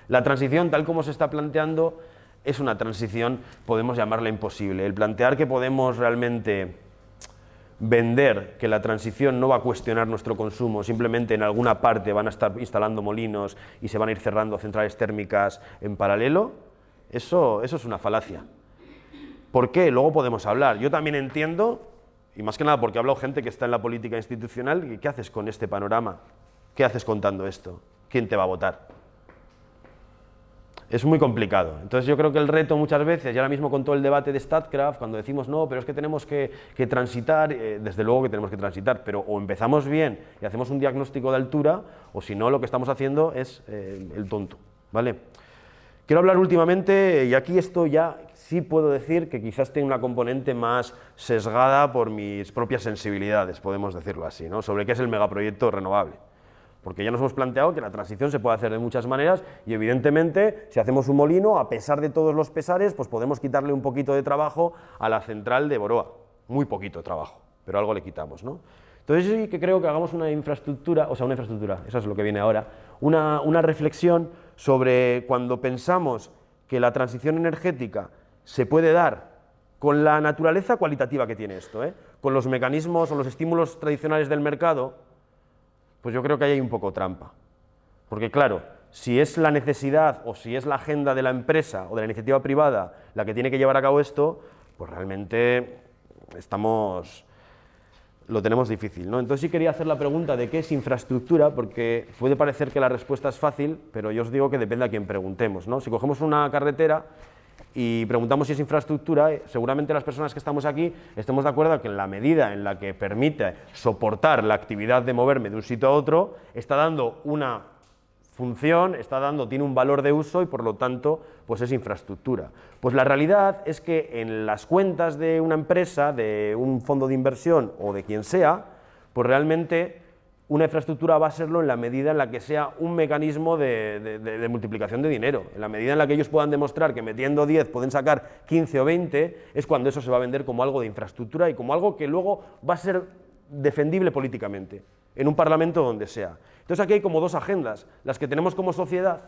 La transición, tal como se está planteando, es una transición, podemos llamarla imposible. El plantear que podemos realmente vender que la transición no va a cuestionar nuestro consumo, simplemente en alguna parte van a estar instalando molinos y se van a ir cerrando centrales térmicas en paralelo, eso es una falacia. ¿Por qué? Luego podemos hablar. Yo también entiendo, y más que nada porque ha hablado gente que está en la política institucional, ¿qué haces con este panorama? ¿Qué haces contando esto? ¿Quién te va a votar? Es muy complicado. Entonces yo creo que el reto muchas veces, y ahora mismo con todo el debate de StatCraft, cuando decimos no, pero es que tenemos que transitar, desde luego que tenemos que transitar, pero o empezamos bien y hacemos un diagnóstico de altura, o si no, lo que estamos haciendo es el tonto, ¿vale? Quiero hablar últimamente, y aquí esto ya sí puedo decir que quizás tiene una componente más sesgada por mis propias sensibilidades, podemos decirlo así, ¿no? Sobre qué es el megaproyecto renovable. Porque ya nos hemos planteado que la transición se puede hacer de muchas maneras y evidentemente si hacemos un molino, a pesar de todos los pesares, pues podemos quitarle un poquito de trabajo a la central de Boroa. Muy poquito trabajo, pero algo le quitamos, ¿no? Entonces sí que creo que hagamos una infraestructura, eso es lo que viene ahora, una reflexión sobre cuando pensamos que la transición energética se puede dar con la naturaleza cualitativa que tiene esto, con los mecanismos o los estímulos tradicionales del mercado, pues yo creo que ahí hay un poco trampa. Porque claro, si es la necesidad o si es la agenda de la empresa o de la iniciativa privada la que tiene que llevar a cabo esto, pues realmente lo tenemos difícil, ¿no? Entonces sí quería hacer la pregunta de qué es infraestructura, porque puede parecer que la respuesta es fácil, pero yo os digo que depende a quién preguntemos, ¿no? Si cogemos una carretera y preguntamos si es infraestructura, seguramente las personas que estamos aquí estemos de acuerdo que en la medida en la que permite soportar la actividad de moverme de un sitio a otro, está dando una función, tiene un valor de uso y por lo tanto pues es infraestructura. Pues la realidad es que en las cuentas de una empresa, de un fondo de inversión o de quien sea, pues realmente una infraestructura va a serlo en la medida en la que sea un mecanismo de multiplicación de dinero. En la medida en la que ellos puedan demostrar que metiendo 10 pueden sacar 15 o 20, es cuando eso se va a vender como algo de infraestructura y como algo que luego va a ser defendible políticamente, en un parlamento donde sea. Entonces aquí hay como dos agendas, las que tenemos como sociedad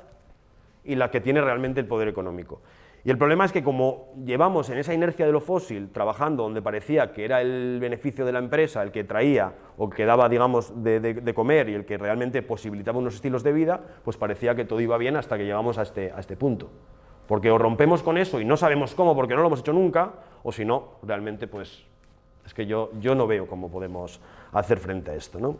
y la que tiene realmente el poder económico. Y el problema es que como llevamos en esa inercia de lo fósil, trabajando donde parecía que era el beneficio de la empresa el que traía o que daba, digamos, de comer y el que realmente posibilitaba unos estilos de vida, pues parecía que todo iba bien hasta que llegamos a este punto. Porque o rompemos con eso y no sabemos cómo porque no lo hemos hecho nunca, o si no, realmente pues es que yo no veo cómo podemos hacer frente a esto, ¿no?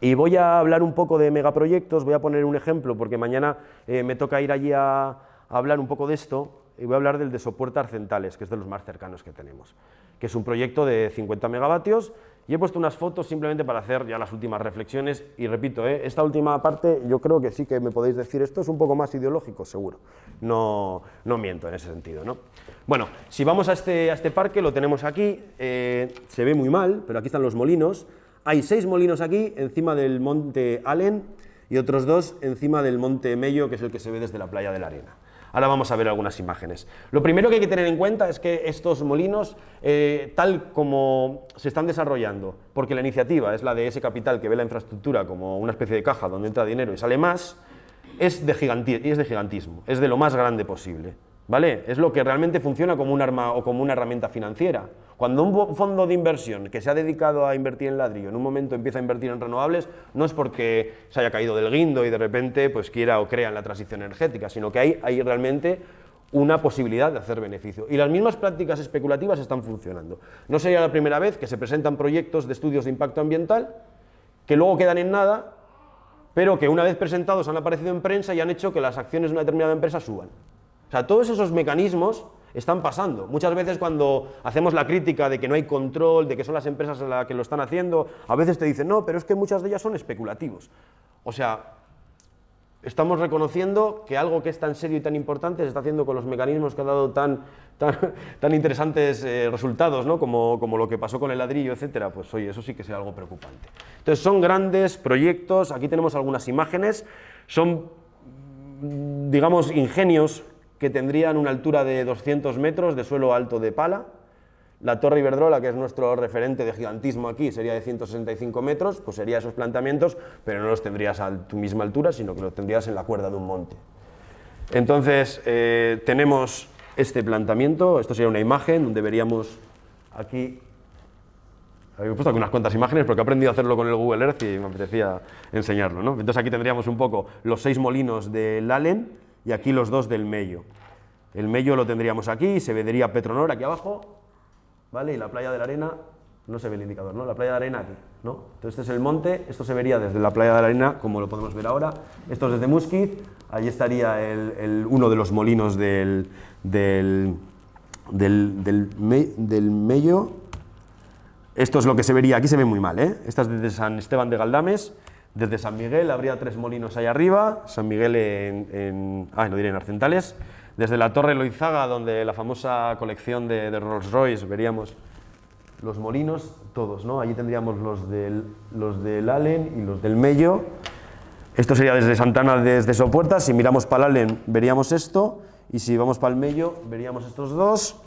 Y voy a hablar un poco de megaproyectos, voy a poner un ejemplo porque mañana me toca ir allí a hablar un poco de esto y voy a hablar del de Sopuerta Arcentales, que es de los más cercanos que tenemos, que es un proyecto de 50 megavatios y he puesto unas fotos simplemente para hacer ya las últimas reflexiones y repito, esta última parte yo creo que sí que me podéis decir esto es un poco más ideológico, seguro, no miento en ese sentido, ¿no? Bueno, si vamos a este parque, lo tenemos aquí, se ve muy mal, pero aquí están los molinos, hay 6 molinos aquí encima del monte Allen y otros 2 encima del monte Mello, que es el que se ve desde la playa de la Arena. Ahora vamos a ver algunas imágenes. Lo primero que hay que tener en cuenta es que estos molinos, tal como se están desarrollando, porque la iniciativa es la de ese capital que ve la infraestructura como una especie de caja donde entra dinero y sale más, es de gigantismo, es de lo más grande posible, ¿vale? Es lo que realmente funciona como un arma o como una herramienta financiera. Cuando un fondo de inversión que se ha dedicado a invertir en ladrillo en un momento empieza a invertir en renovables, no es porque se haya caído del guindo y de repente pues quiera o crea en la transición energética, sino que hay realmente una posibilidad de hacer beneficio. Y las mismas prácticas especulativas están funcionando. No sería la primera vez que se presentan proyectos de estudios de impacto ambiental que luego quedan en nada, pero que una vez presentados han aparecido en prensa y han hecho que las acciones de una determinada empresa suban. O sea, todos esos mecanismos están pasando. Muchas veces cuando hacemos la crítica de que no hay control, de que son las empresas las que lo están haciendo, a veces te dicen, no, pero es que muchas de ellas son especulativos. O sea, estamos reconociendo que algo que es tan serio y tan importante se está haciendo con los mecanismos que ha dado tan interesantes resultados, ¿no? como lo que pasó con el ladrillo, etcétera. Pues oye, eso sí que es algo preocupante. Entonces son grandes proyectos, aquí tenemos algunas imágenes, son, digamos, ingenios que tendrían una altura de 200 metros de suelo alto de pala. La Torre Iberdrola, que es nuestro referente de gigantismo aquí, sería de 165 metros, pues sería esos planteamientos, pero no los tendrías a tu misma altura, sino que los tendrías en la cuerda de un monte. Entonces, tenemos este planteamiento, esto sería una imagen donde veríamos aquí, he puesto aquí unas cuantas imágenes porque he aprendido a hacerlo con el Google Earth y me apetecía enseñarlo, ¿no? Entonces aquí tendríamos un poco los 6 molinos del Allen y aquí los 2 del Mello. El Mello lo tendríamos aquí, se vería Petronor aquí abajo, ¿vale? Y la playa de la Arena, no se ve el indicador, ¿no? La playa de la Arena aquí, ¿no? Entonces este es el monte, esto se vería desde la playa de la Arena, como lo podemos ver ahora. Esto es desde Muskiz, ahí estaría uno de los molinos del Mello. Esto es lo que se vería, aquí se ve muy mal, ¿eh? Esta es desde San Esteban de Galdames. Desde San Miguel habría 3 molinos ahí arriba, San Miguel no diré en Arcentales. Desde la Torre Loizaga, donde la famosa colección de Rolls Royce, veríamos los molinos, todos, ¿no? Allí tendríamos los del Allen y los del Mello. Esto sería desde Santana, desde Sopuerta. Si miramos para el Allen, veríamos esto, y si vamos para el Mello, veríamos estos dos.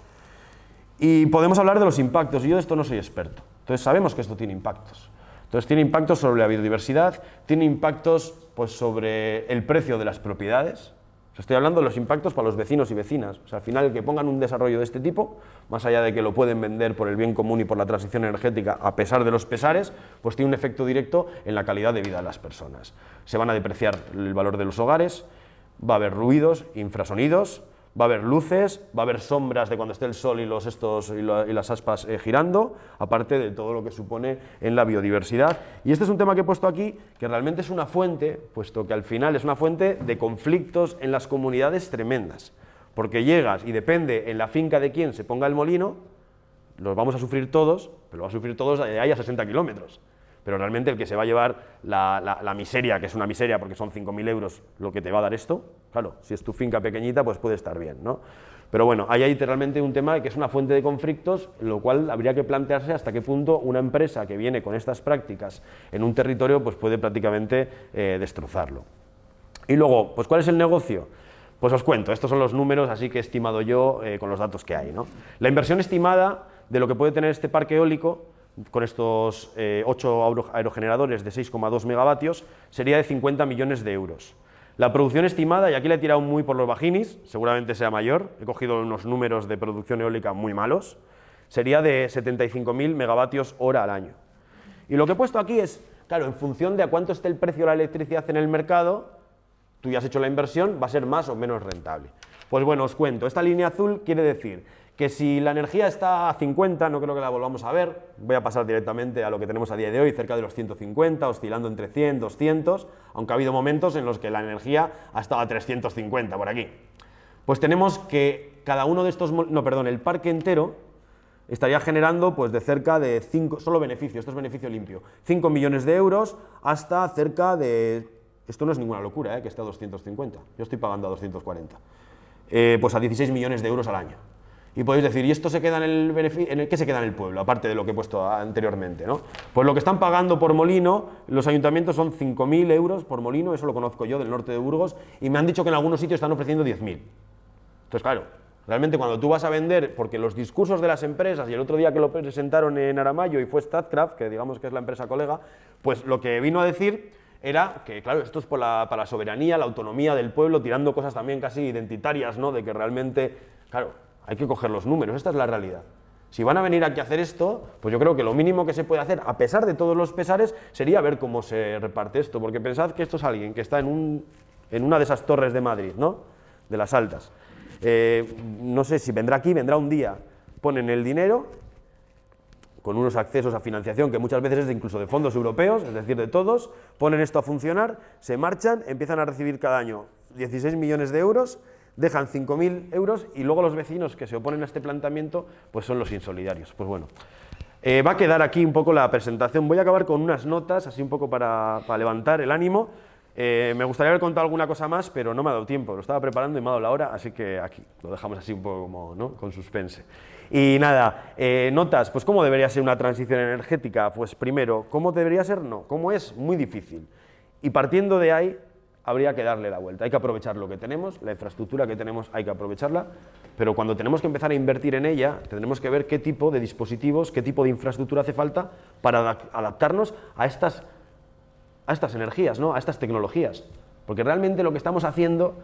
Y podemos hablar de los impactos, y yo de esto no soy experto. Entonces sabemos que esto tiene impactos. Entonces tiene impactos sobre la biodiversidad, tiene impactos pues, sobre el precio de las propiedades. Estoy hablando de los impactos para los vecinos y vecinas. O sea, al final, el que pongan un desarrollo de este tipo, más allá de que lo pueden vender por el bien común y por la transición energética, a pesar de los pesares, pues tiene un efecto directo en la calidad de vida de las personas. Se van a depreciar el valor de los hogares, va a haber ruidos, infrasonidos, va a haber luces, va a haber sombras de cuando esté el sol y las aspas girando, aparte de todo lo que supone en la biodiversidad. Y este es un tema que he puesto aquí, que realmente es una fuente, puesto que al final es una fuente de conflictos en las comunidades tremendas. Porque llegas y depende en la finca de quién se ponga el molino, los vamos a sufrir todos, pero lo va a sufrir todos de ahí a 60 kilómetros. Pero realmente el que se va a llevar la miseria, que es una miseria porque son 5.000 euros lo que te va a dar esto, claro, si es tu finca pequeñita pues puede estar bien, ¿no? Pero bueno, hay ahí realmente un tema que es una fuente de conflictos, lo cual habría que plantearse hasta qué punto una empresa que viene con estas prácticas en un territorio pues puede prácticamente destrozarlo. Y luego, pues ¿cuál es el negocio? Pues os cuento, estos son los números así que he estimado yo con los datos que hay, ¿no? La inversión estimada de lo que puede tener este parque eólico con estos 8 aerogeneradores de 6,2 megavatios, sería de 50 millones de euros. La producción estimada, y aquí le he tirado muy por los bajinis, seguramente sea mayor, he cogido unos números de producción eólica muy malos, sería de 75.000 megavatios hora al año. Y lo que he puesto aquí es, claro, en función de a cuánto esté el precio de la electricidad en el mercado, tú ya has hecho la inversión, va a ser más o menos rentable. Pues bueno, os cuento, esta línea azul quiere decir que si la energía está a 50, no creo que la volvamos a ver, voy a pasar directamente a lo que tenemos a día de hoy, cerca de los 150, oscilando entre 100, 200, aunque ha habido momentos en los que la energía ha estado a 350 por aquí. Pues tenemos que cada uno de estos, el parque entero estaría generando pues de cerca de 5, solo beneficio, esto es beneficio limpio, 5 millones de euros hasta cerca de, esto no es ninguna locura, que esté a 250, yo estoy pagando a 240, pues a 16 millones de euros al año. Y podéis decir, ¿y esto se queda qué se queda en el pueblo, aparte de lo que he puesto anteriormente, ¿no? Pues lo que están pagando por molino, los ayuntamientos son 5.000 euros por molino, eso lo conozco yo del norte de Burgos, y me han dicho que en algunos sitios están ofreciendo 10.000. Entonces, claro, realmente cuando tú vas a vender, porque los discursos de las empresas, y el otro día que lo presentaron en Aramayo y fue Statkraft, que digamos que es la empresa colega, pues lo que vino a decir era que, claro, esto es para la soberanía, la autonomía del pueblo, tirando cosas también casi identitarias, ¿no? De que realmente, claro, hay que coger los números, esta es la realidad. Si van a venir aquí a hacer esto, pues yo creo que lo mínimo que se puede hacer, a pesar de todos los pesares, sería ver cómo se reparte esto, porque pensad que esto es alguien que está en una de esas torres de Madrid, ¿no? De las altas. No sé si vendrá aquí, vendrá un día, ponen el dinero, con unos accesos a financiación que muchas veces es incluso de fondos europeos, es decir, de todos, ponen esto a funcionar, se marchan, empiezan a recibir cada año 16 millones de euros, dejan 5.000 euros y luego los vecinos que se oponen a este planteamiento pues son los insolidarios. Pues bueno, va a quedar aquí un poco la presentación. Voy a acabar con unas notas, así un poco para levantar el ánimo. Me gustaría haber contado alguna cosa más, pero no me ha dado tiempo. Lo estaba preparando y me ha dado la hora, así que aquí lo dejamos así un poco como, ¿no?, con suspense. Y nada, notas, pues ¿cómo debería ser una transición energética? Pues primero, ¿cómo debería ser? No, ¿cómo es? Muy difícil. Y partiendo de ahí, habría que darle la vuelta. Hay que aprovechar lo que tenemos, la infraestructura que tenemos hay que aprovecharla, pero cuando tenemos que empezar a invertir en ella, tendremos que ver qué tipo de dispositivos, qué tipo de infraestructura hace falta para adaptarnos a estas energías, ¿no?, a estas tecnologías. Porque realmente lo que estamos haciendo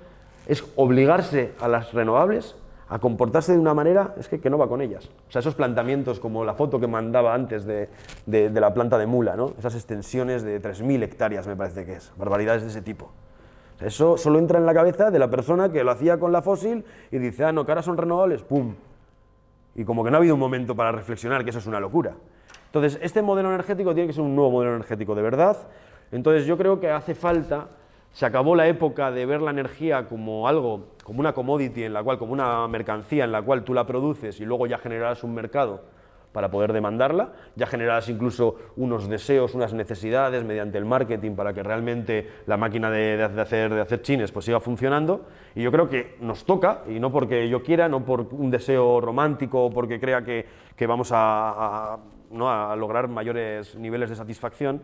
es obligarse a las renovables a comportarse de una manera que no va con ellas. O sea, esos planteamientos como la foto que mandaba antes de la planta de Mula, ¿no?, esas extensiones de 3.000 hectáreas me parece que es, barbaridades de ese tipo. O sea, eso solo entra en la cabeza de la persona que lo hacía con la fósil y dice, ah, no, que ahora son renovables, ¡pum! Y como que no ha habido un momento para reflexionar, que eso es una locura. Entonces, este modelo energético tiene que ser un nuevo modelo energético de verdad. Entonces, yo creo que hace falta, se acabó la época de ver la energía como algo, como una commodity, en la cual, como una mercancía en la cual tú la produces y luego ya generarás un mercado para poder demandarla, ya generarás incluso unos deseos, unas necesidades mediante el marketing para que realmente la máquina de hacer chines pues siga funcionando. Y yo creo que nos toca, y no porque yo quiera, no por un deseo romántico o porque crea que vamos a lograr mayores niveles de satisfacción,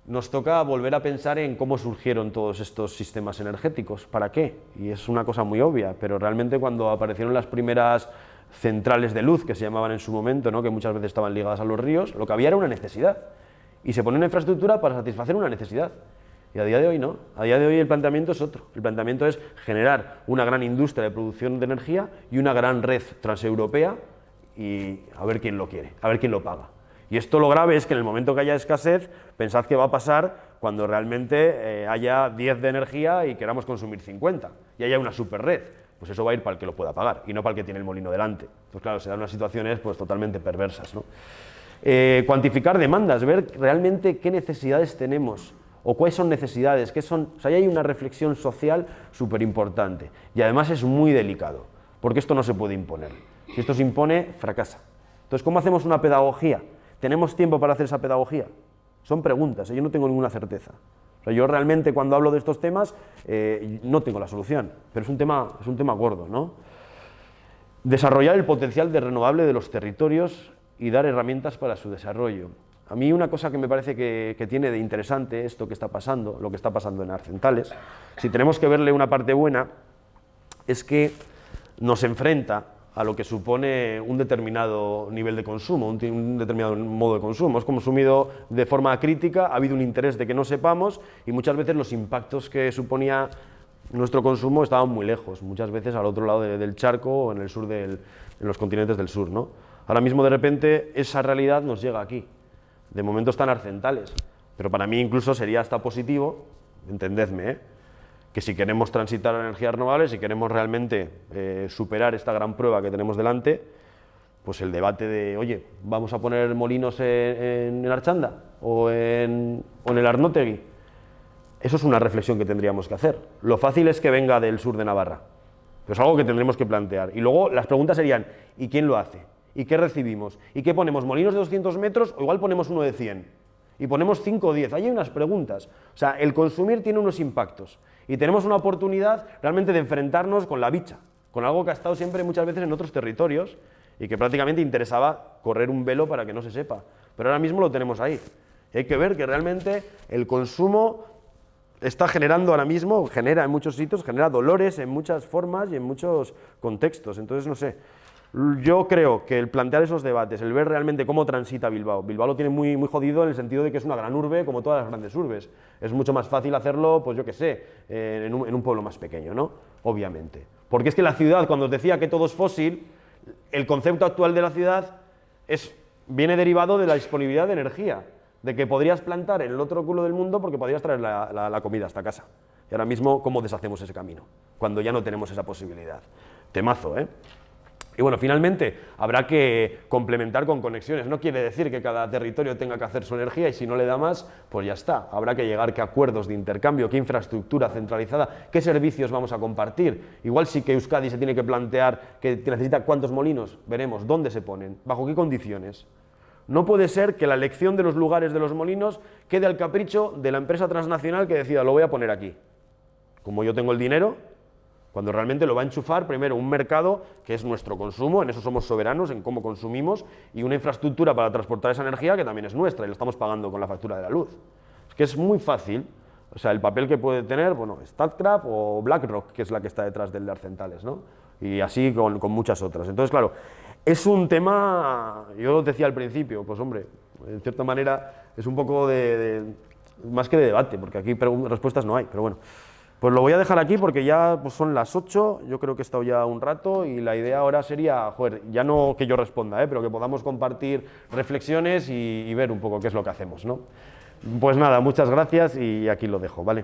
nos toca volver a pensar en cómo surgieron todos estos sistemas energéticos, ¿para qué? Y es una cosa muy obvia, pero realmente cuando aparecieron las primeras centrales de luz, que se llamaban en su momento, ¿no?, que muchas veces estaban ligadas a los ríos, lo que había era una necesidad, y se pone una infraestructura para satisfacer una necesidad. Y a día de hoy no, a día de hoy el planteamiento es otro, el planteamiento es generar una gran industria de producción de energía y una gran red transeuropea, y a ver quién lo quiere, a ver quién lo paga. Y esto lo grave es que en el momento que haya escasez, pensad que va a pasar cuando realmente haya 10 de energía y queramos consumir 50, y haya una superred. Pues eso va a ir para el que lo pueda pagar, y no para el que tiene el molino delante. Entonces, claro, se dan unas situaciones pues totalmente perversas, ¿no? Cuantificar demandas, ver realmente qué necesidades tenemos, o cuáles son necesidades, qué son... O sea, ahí hay una reflexión social súper importante, y además es muy delicado, porque esto no se puede imponer. Si esto se impone, fracasa. Entonces, ¿cómo hacemos una pedagogía? ¿Tenemos tiempo para hacer esa pedagogía? Son preguntas, yo no tengo ninguna certeza. O sea, yo realmente cuando hablo de estos temas no tengo la solución, pero es un tema gordo, ¿no? Desarrollar el potencial de renovable de los territorios y dar herramientas para su desarrollo. A mí una cosa que me parece que tiene de interesante esto que está pasando, lo que está pasando en Arcentales, si tenemos que verle una parte buena, es que nos enfrenta a lo que supone un determinado nivel de consumo, un determinado modo de consumo. Es consumido de forma crítica, ha habido un interés de que no sepamos y muchas veces los impactos que suponía nuestro consumo estaban muy lejos, muchas veces al otro lado del charco o en el sur en los continentes del sur, ¿no? Ahora mismo de repente esa realidad nos llega aquí. De momento están Arcentales, pero para mí incluso sería hasta positivo, entendedme, que si queremos transitar a energías renovables, si queremos realmente superar esta gran prueba que tenemos delante, pues el debate de, oye, ¿vamos a poner molinos en Archanda o en el Arnótegui? Eso es una reflexión que tendríamos que hacer. Lo fácil es que venga del sur de Navarra, pero es algo que tendremos que plantear. Y luego las preguntas serían, ¿y quién lo hace? ¿Y qué recibimos? ¿Y qué ponemos? ¿Molinos de 200 metros o igual ponemos uno de 100? Y ponemos 5 o 10. Ahí hay unas preguntas. O sea, el consumir tiene unos impactos. Y tenemos una oportunidad realmente de enfrentarnos con la bicha, con algo que ha estado siempre muchas veces en otros territorios y que prácticamente interesaba correr un velo para que no se sepa. Pero ahora mismo lo tenemos ahí. Y hay que ver que realmente el consumo está generando ahora mismo, genera en muchos sitios, genera dolores en muchas formas y en muchos contextos. Entonces, no sé, yo creo que el plantear esos debates, el ver realmente cómo transita Bilbao, Bilbao lo tiene muy, muy jodido en el sentido de que es una gran urbe como todas las grandes urbes. Es mucho más fácil hacerlo, pues yo qué sé, en un pueblo más pequeño, ¿no? Obviamente. Porque es que la ciudad, cuando os decía que todo es fósil, el concepto actual de la ciudad viene derivado de la disponibilidad de energía, de que podrías plantar en el otro culo del mundo porque podrías traer la comida hasta casa. Y ahora mismo, ¿cómo deshacemos ese camino? Cuando ya no tenemos esa posibilidad. Temazo, ¿eh? Y bueno, finalmente, habrá que complementar con conexiones. No quiere decir que cada territorio tenga que hacer su energía y si no le da más, pues ya está. Habrá que llegar a acuerdos de intercambio, qué infraestructura centralizada, qué servicios vamos a compartir. Igual sí que Euskadi se tiene que plantear que necesita cuántos molinos, veremos, dónde se ponen, bajo qué condiciones. No puede ser que la elección de los lugares de los molinos quede al capricho de la empresa transnacional que decida, lo voy a poner aquí. Como yo tengo el dinero, cuando realmente lo va a enchufar primero un mercado que es nuestro consumo, en eso somos soberanos, en cómo consumimos, y una infraestructura para transportar esa energía que también es nuestra y lo estamos pagando con la factura de la luz. Es que es muy fácil, o sea, el papel que puede tener, bueno, Statkraft o BlackRock, que es la que está detrás del de Arcentales, ¿no? Y así con muchas otras. Entonces, claro, es un tema, yo decía al principio, pues hombre, en cierta manera es un poco más que de debate, porque aquí respuestas no hay, pero bueno. Pues lo voy a dejar aquí porque ya pues son las 8, yo creo que he estado ya un rato y la idea ahora sería, joder, ya no que yo responda, pero que podamos compartir reflexiones y ver un poco qué es lo que hacemos, ¿no? Pues nada, muchas gracias y aquí lo dejo, ¿vale?